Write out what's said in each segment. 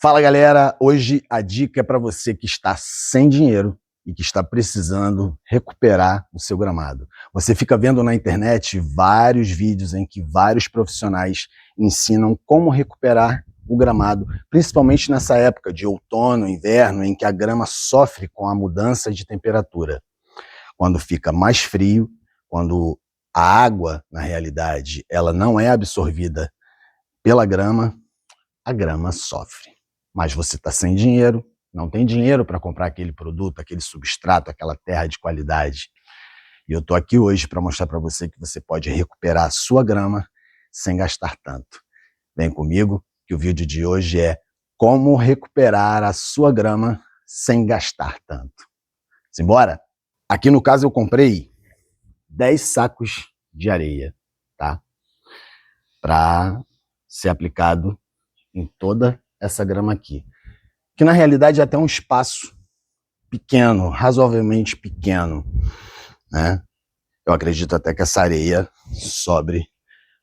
Fala galera, hoje a dica é para você que está sem dinheiro e que está precisando recuperar o seu gramado. Você fica vendo na internet vários vídeos em que vários profissionais ensinam como recuperar o gramado, principalmente nessa época de outono, inverno, em que a grama sofre com a mudança de temperatura. Quando fica mais frio, quando a água, na realidade, ela não é absorvida pela grama, a grama sofre. Mas você está sem dinheiro, não tem dinheiro para comprar aquele produto, aquele substrato, aquela terra de qualidade. E eu estou aqui hoje para mostrar para você que você pode recuperar a sua grama sem gastar tanto. Vem comigo, que o vídeo de hoje é como recuperar a sua grama sem gastar tanto. Simbora? Aqui no caso eu comprei 10 sacos de areia, tá? Para ser aplicado em toda essa grama aqui, que na realidade é até um espaço pequeno, razoavelmente pequeno, né? Eu acredito até que essa areia sobre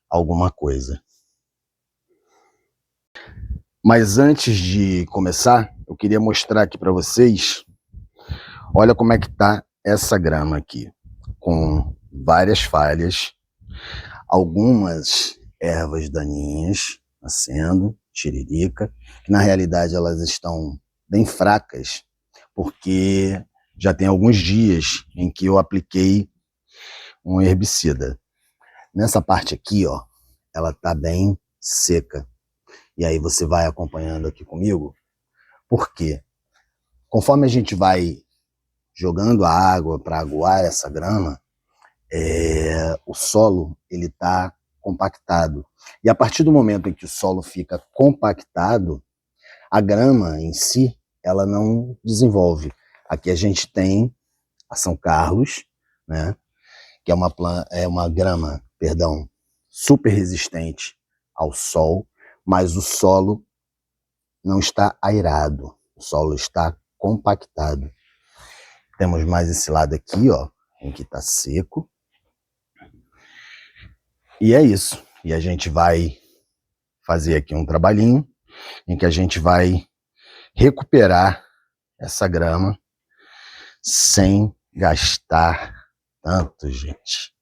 alguma coisa. Mas antes de começar, eu queria mostrar aqui para vocês, olha como é que tá essa grama aqui, com várias falhas, algumas ervas daninhas nascendo, tiririca, que na realidade elas estão bem fracas, porque já tem alguns dias em que eu apliquei um herbicida. Nessa parte aqui, ó, ela tá bem seca. E aí você vai acompanhando aqui comigo, porque conforme a gente vai jogando a água para aguar essa grama, o solo ele tá compactado. E a partir do momento em que o solo fica compactado, a grama em si, ela não desenvolve. Aqui a gente tem a São Carlos, né, que é uma grama, perdão, super resistente ao sol, mas o solo não está airado, o solo está compactado. Temos mais esse lado aqui, ó, em que está seco. E é isso. E a gente vai fazer aqui um trabalhinho em que a gente vai recuperar essa grama sem gastar tanto, gente.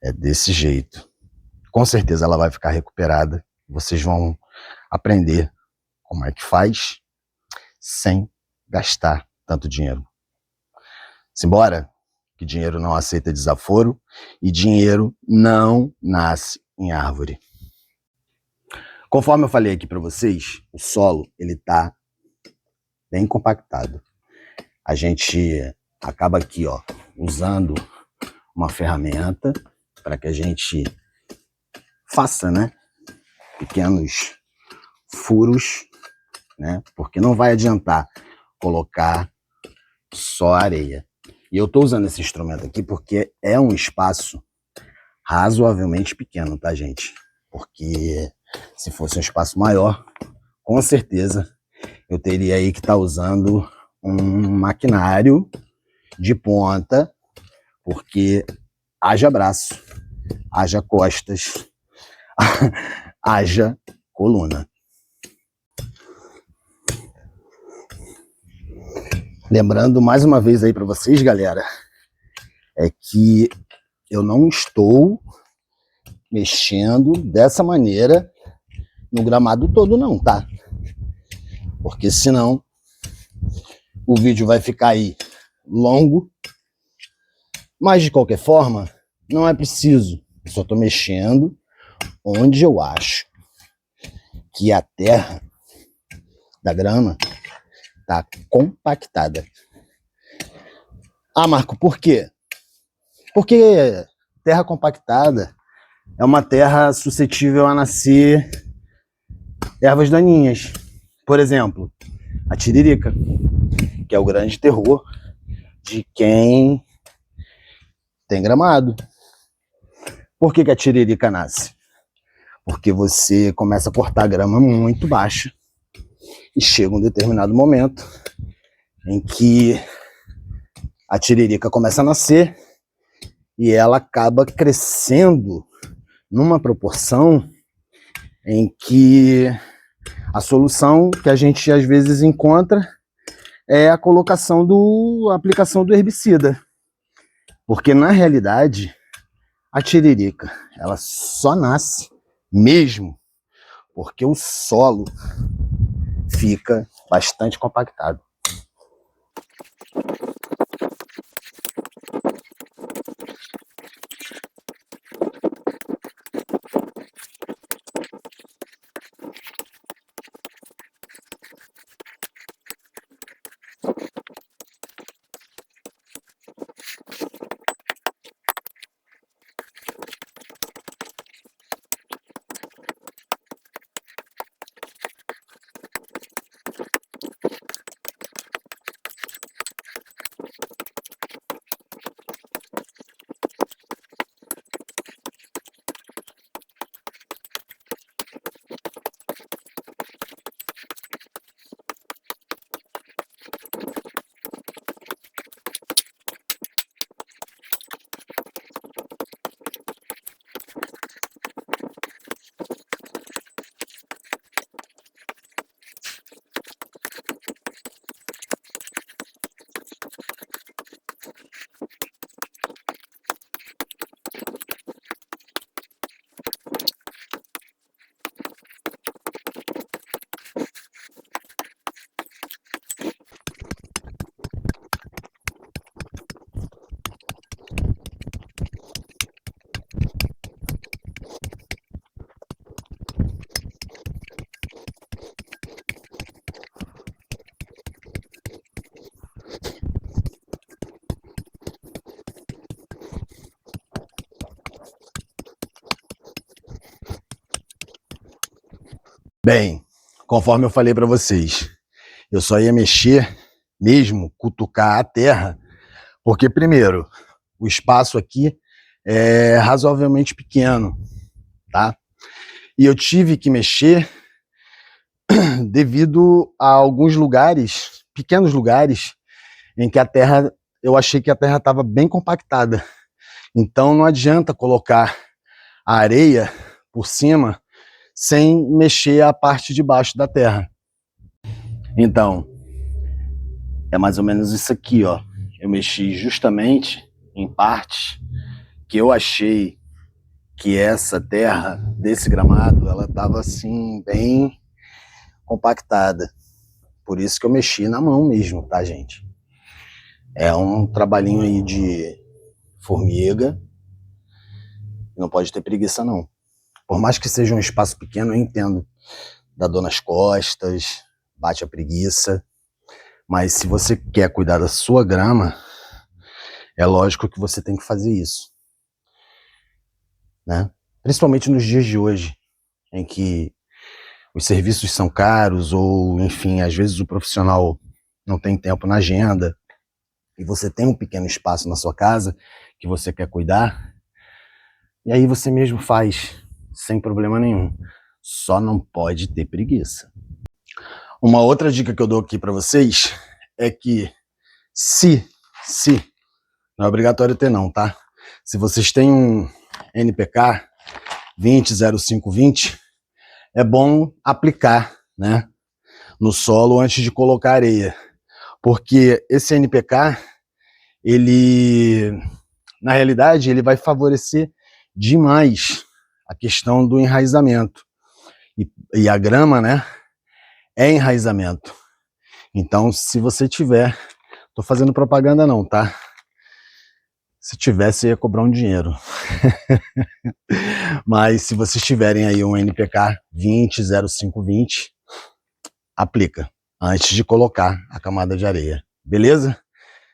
É desse jeito. Com certeza ela vai ficar recuperada. Vocês vão aprender como é que faz sem gastar tanto dinheiro. Simbora? Que dinheiro não aceita desaforo e dinheiro não nasce em árvore. Conforme eu falei aqui para vocês, o solo ele tá bem compactado. A gente acaba aqui, ó, usando uma ferramenta para que a gente faça, né, pequenos furos, né, porque não vai adiantar colocar só areia. E eu estou usando esse instrumento aqui porque é um espaço razoavelmente pequeno, tá, gente? Porque se fosse um espaço maior, com certeza eu teria aí que estar usando um maquinário de ponta, porque haja braço, haja costas, haja coluna. Lembrando mais uma vez aí para vocês, galera, é que eu não estou mexendo dessa maneira no gramado todo não, tá? Porque senão o vídeo vai ficar aí longo, mas de qualquer forma não é preciso, eu só estou mexendo onde eu acho que a terra da grama está compactada. Ah, Marco, por quê? Porque terra compactada é uma terra suscetível a nascer ervas daninhas. Por exemplo, a tiririca, que é o grande terror de quem tem gramado. Por que a tiririca nasce? Porque você começa a cortar a grama muito baixa e chega um determinado momento em que a tiririca começa a nascer e ela acaba crescendo numa proporção em que A solução que a gente às vezes encontra é a a aplicação do herbicida. Porque na realidade, a tiririca, ela só nasce mesmo porque o solo fica bastante compactado. Bem, conforme eu falei para vocês, eu só ia mexer mesmo, cutucar a terra, porque primeiro, o espaço aqui é razoavelmente pequeno, tá? E eu tive que mexer devido a alguns lugares, pequenos lugares, em que a terra, eu achei que a terra estava bem compactada. Então não adianta colocar a areia por cima sem mexer a parte de baixo da terra. Então, é mais ou menos isso aqui, ó. Eu mexi justamente em partes que eu achei que essa terra desse gramado, ela estava assim, bem compactada. Por isso que eu mexi na mão mesmo, tá, gente? É um trabalhinho aí de formiga. Não pode ter preguiça, não. Por mais que seja um espaço pequeno, eu entendo. Dá dor nas costas, bate a preguiça. Mas se você quer cuidar da sua grama, é lógico que você tem que fazer isso, né? Principalmente nos dias de hoje, em que os serviços são caros ou, enfim, às vezes o profissional não tem tempo na agenda e você tem um pequeno espaço na sua casa que você quer cuidar, e aí você mesmo faz, sem problema nenhum. Só não pode ter preguiça. Uma outra dica que eu dou aqui para vocês é que se, não é obrigatório ter não, tá? Se vocês têm um NPK 200520, é bom aplicar, né, no solo antes de colocar areia. Porque esse NPK, ele, na realidade, ele vai favorecer demais a questão do enraizamento. E a grama, né, é enraizamento. Então, se você tiver, tô fazendo propaganda não, tá? Se tivesse, ia cobrar um dinheiro. Mas se vocês tiverem aí um NPK 200520, aplica antes de colocar a camada de areia. Beleza?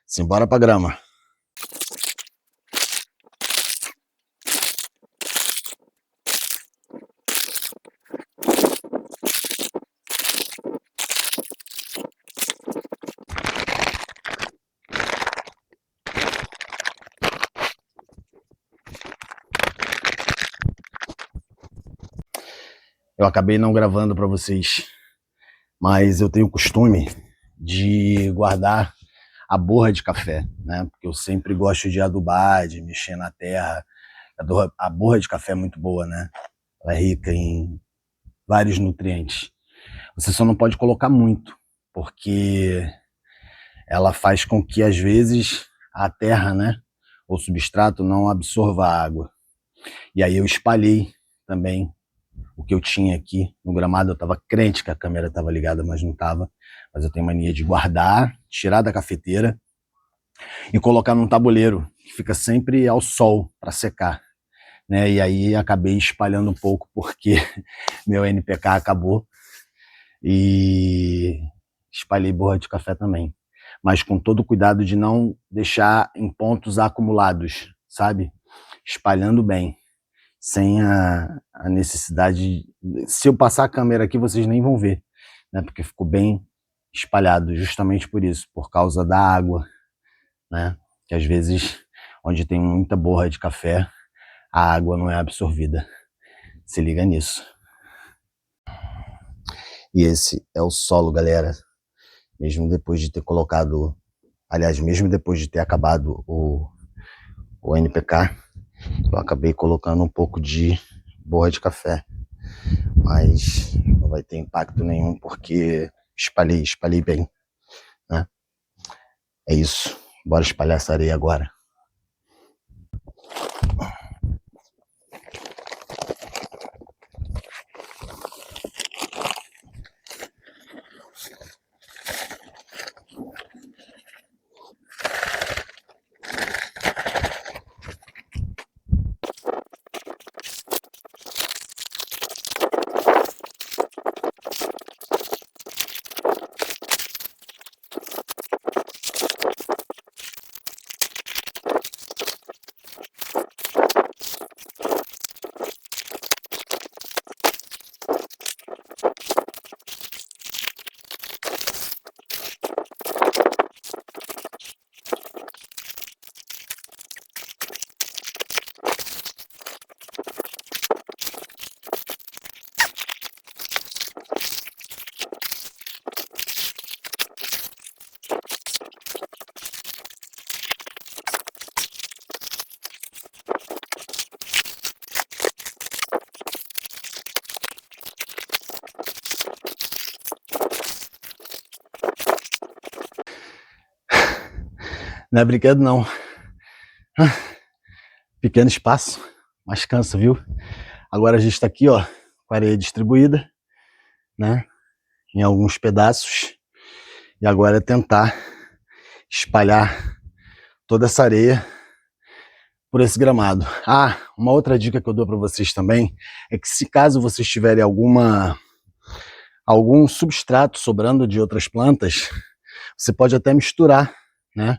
Simbora pra grama. Eu acabei não gravando para vocês, mas eu tenho o costume de guardar a borra de café, né? Porque eu sempre gosto de adubar, de mexer na terra. A borra de café é muito boa, né? Ela é rica em vários nutrientes. Você só não pode colocar muito, porque ela faz com que, às vezes, a terra, né, ou substrato não absorva a água. E aí eu espalhei também o que eu tinha aqui no gramado. Eu estava crente que a câmera estava ligada, mas não estava. Mas eu tenho mania de guardar, tirar da cafeteira e colocar num tabuleiro que fica sempre ao sol para secar, né? E aí acabei espalhando um pouco porque meu NPK acabou e espalhei borra de café também, mas com todo o cuidado de não deixar em pontos acumulados, sabe? Espalhando bem, sem a necessidade. Se eu passar a câmera aqui, vocês nem vão ver, né? Porque ficou bem espalhado, justamente por isso, por causa da água, né? Que às vezes, onde tem muita borra de café, a água não é absorvida. Se liga nisso. E esse é o solo, galera. Mesmo depois de ter colocado, aliás, mesmo depois de ter acabado o NPK, eu acabei colocando um pouco de borra de café. Mas não vai ter impacto nenhum porque espalhei bem, né? É isso. Bora espalhar essa areia agora. Não é brinquedo, não. Pequeno espaço, mas cansa, viu? Agora a gente está aqui, ó, com a areia distribuída, né? Em alguns pedaços. E agora é tentar espalhar toda essa areia por esse gramado. Ah, uma outra dica que eu dou para vocês também é que, se caso vocês tiverem algum substrato sobrando de outras plantas, você pode até misturar, né,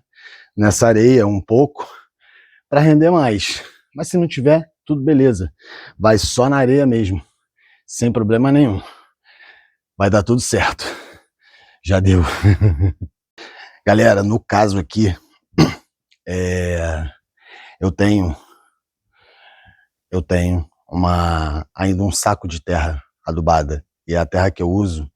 nessa areia um pouco para render mais. Mas se não tiver, tudo beleza. Vai só na areia mesmo, sem problema nenhum. Vai dar tudo certo. Já deu. Galera, no caso aqui, eu tenho ainda um saco de terra adubada. E a terra que eu uso,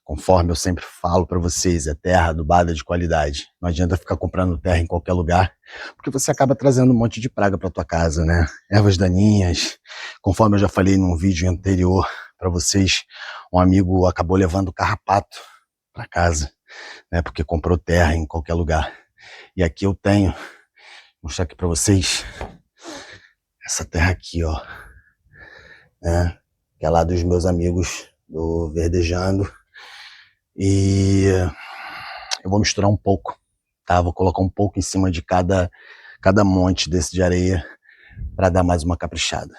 conforme eu sempre falo para vocês, é terra adubada de qualidade. Não adianta ficar comprando terra em qualquer lugar, porque você acaba trazendo um monte de praga para tua casa, né? Ervas daninhas. Conforme eu já falei num vídeo anterior para vocês, um amigo acabou levando carrapato para casa, né? Porque comprou terra em qualquer lugar. E aqui eu tenho, vou mostrar aqui para vocês, essa terra aqui, ó, né? Que é lá dos meus amigos do Verdejando. E eu vou misturar um pouco, tá? Vou colocar um pouco em cima de cada monte desse de areia para dar mais uma caprichada.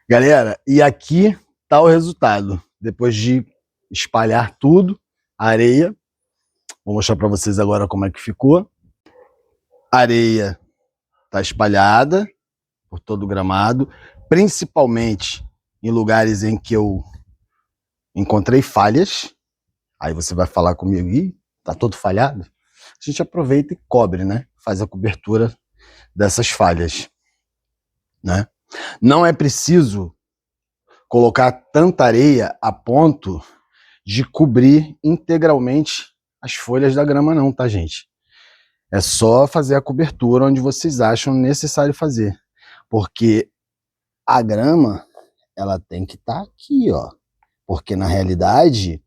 Galera, e aqui tá o resultado. Depois de espalhar tudo, a areia, vou mostrar para vocês agora como é que ficou. A areia tá espalhada por todo o gramado, principalmente em lugares em que eu encontrei falhas. Aí você vai falar comigo, ih, tá todo falhado? A gente aproveita e cobre, né? Faz a cobertura dessas falhas, né? Não é preciso colocar tanta areia a ponto de cobrir integralmente as folhas da grama não, tá, gente? É só fazer a cobertura onde vocês acham necessário fazer, porque a grama, ela tem que estar aqui, ó, porque na realidade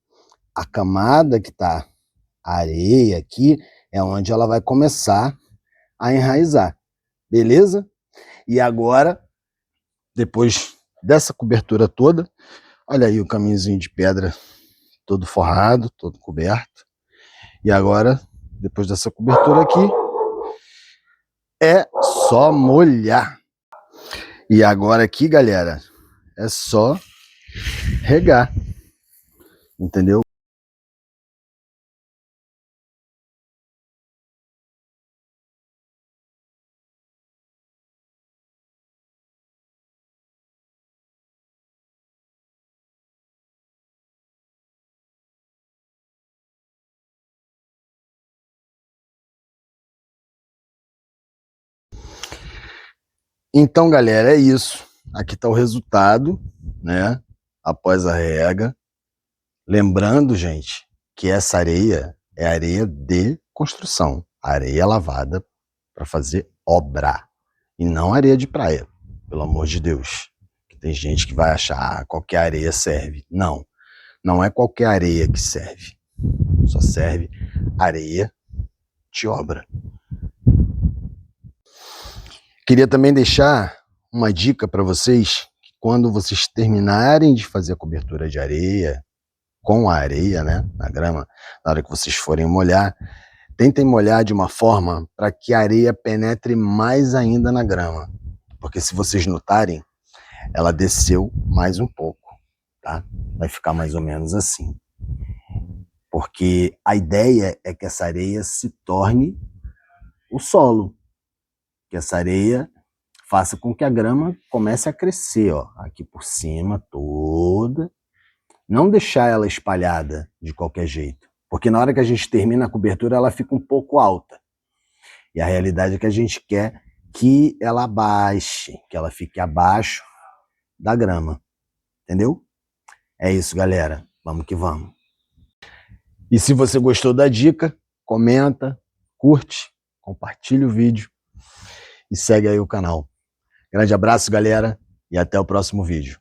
a camada que tá a areia aqui é onde ela vai começar a enraizar, beleza? E agora, depois dessa cobertura toda, olha aí o caminhozinho de pedra todo forrado, todo coberto. E agora, depois dessa cobertura aqui, é só molhar. E agora aqui, galera, é só regar, entendeu? Então, galera, é isso. Aqui está o resultado, né? Após a rega. Lembrando, gente, que essa areia é areia de construção. Areia lavada para fazer obra. E não areia de praia, pelo amor de Deus. Tem gente que vai achar qualquer areia serve. Não, não é qualquer areia que serve. Só serve areia de obra. Queria também deixar uma dica para vocês, que quando vocês terminarem de fazer a cobertura de areia, com a areia, né, na grama, na hora que vocês forem molhar, tentem molhar de uma forma para que a areia penetre mais ainda na grama. Porque se vocês notarem, ela desceu mais um pouco, tá? Vai ficar mais ou menos assim. Porque a ideia é que essa areia se torne o solo, que essa areia faça com que a grama comece a crescer, ó, aqui por cima toda, não deixar ela espalhada de qualquer jeito, porque na hora que a gente termina a cobertura ela fica um pouco alta, e a realidade é que a gente quer que ela abaixe, que ela fique abaixo da grama, entendeu? É isso, galera, vamos que vamos. E se você gostou da dica, comenta, curte, compartilha o vídeo e segue aí o canal. Grande abraço, galera, e até o próximo vídeo.